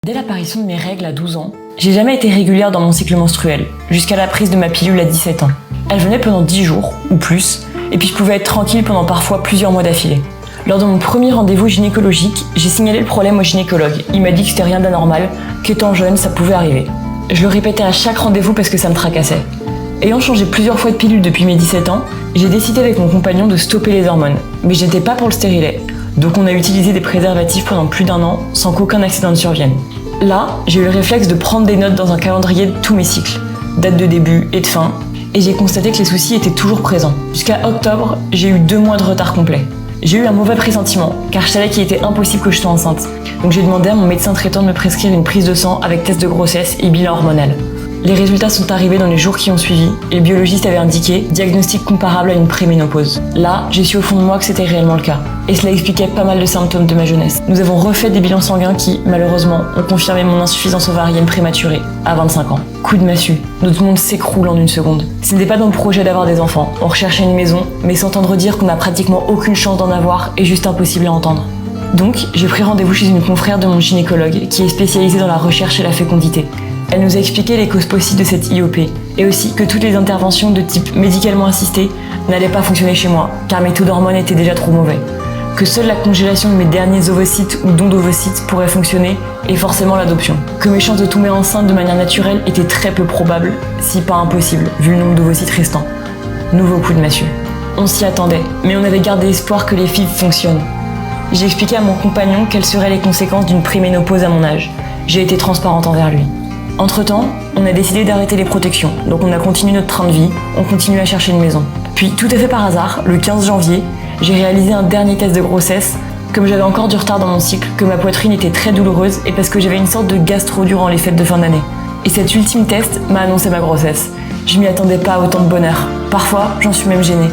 Dès l'apparition de mes règles à 12 ans, j'ai jamais été régulière dans mon cycle menstruel, jusqu'à la prise de ma pilule à 17 ans. Elle venait pendant 10 jours, ou plus, et puis je pouvais être tranquille pendant parfois plusieurs mois d'affilée. Lors de mon premier rendez-vous gynécologique, j'ai signalé le problème au gynécologue. Il m'a dit que c'était rien d'anormal, qu'étant jeune, ça pouvait arriver. Je le répétais à chaque rendez-vous parce que ça me tracassait. Ayant changé plusieurs fois de pilule depuis mes 17 ans, j'ai décidé avec mon compagnon de stopper les hormones. Mais j'étais pas pour le stérilet. Donc on a utilisé des préservatifs pendant plus d'1 an sans qu'aucun accident ne survienne. Là, j'ai eu le réflexe de prendre des notes dans un calendrier de tous mes cycles, date de début et de fin, et j'ai constaté que les soucis étaient toujours présents. Jusqu'à octobre, j'ai eu 2 mois de retard complet. J'ai eu un mauvais pressentiment, car je savais qu'il était impossible que je sois enceinte. Donc j'ai demandé à mon médecin traitant de me prescrire une prise de sang avec test de grossesse et bilan hormonal. Les résultats sont arrivés dans les jours qui ont suivi, et le biologiste avait indiqué diagnostic comparable à une préménopause. Là, j'ai su au fond de moi que c'était réellement le cas, et cela expliquait pas mal de symptômes de ma jeunesse. Nous avons refait des bilans sanguins qui, malheureusement, ont confirmé mon insuffisance ovarienne prématurée, à 25 ans. Coup de massue, notre monde s'écroule en une seconde. Ce n'était pas dans le projet d'avoir des enfants, on recherchait une maison, mais s'entendre dire qu'on n'a pratiquement aucune chance d'en avoir est juste impossible à entendre. Donc, j'ai pris rendez-vous chez une confrère de mon gynécologue, qui est spécialisée dans la recherche et la fécondité. Elle nous a expliqué les causes possibles de cette IOP, et aussi que toutes les interventions de type médicalement assisté n'allaient pas fonctionner chez moi, car mes taux d'hormones étaient déjà trop mauvais. Que seule la congélation de mes derniers ovocytes ou dons d'ovocytes pourrait fonctionner, et forcément l'adoption. Que mes chances de tomber enceinte de manière naturelle étaient très peu probables, si pas impossibles, vu le nombre d'ovocytes restants. Nouveau coup de massue. On s'y attendait, mais on avait gardé espoir que les FIV fonctionnent. J'ai expliqué à mon compagnon quelles seraient les conséquences d'une préménopause à mon âge. J'ai été transparente envers lui. Entre-temps, on a décidé d'arrêter les protections, donc on a continué notre train de vie, on continue à chercher une maison. Puis, tout à fait par hasard, le 15 janvier, j'ai réalisé un dernier test de grossesse, comme j'avais encore du retard dans mon cycle, que ma poitrine était très douloureuse et parce que j'avais une sorte de gastro durant les fêtes de fin d'année. Et cet ultime test m'a annoncé ma grossesse. Je m'y attendais pas à autant de bonheur. Parfois, j'en suis même gênée.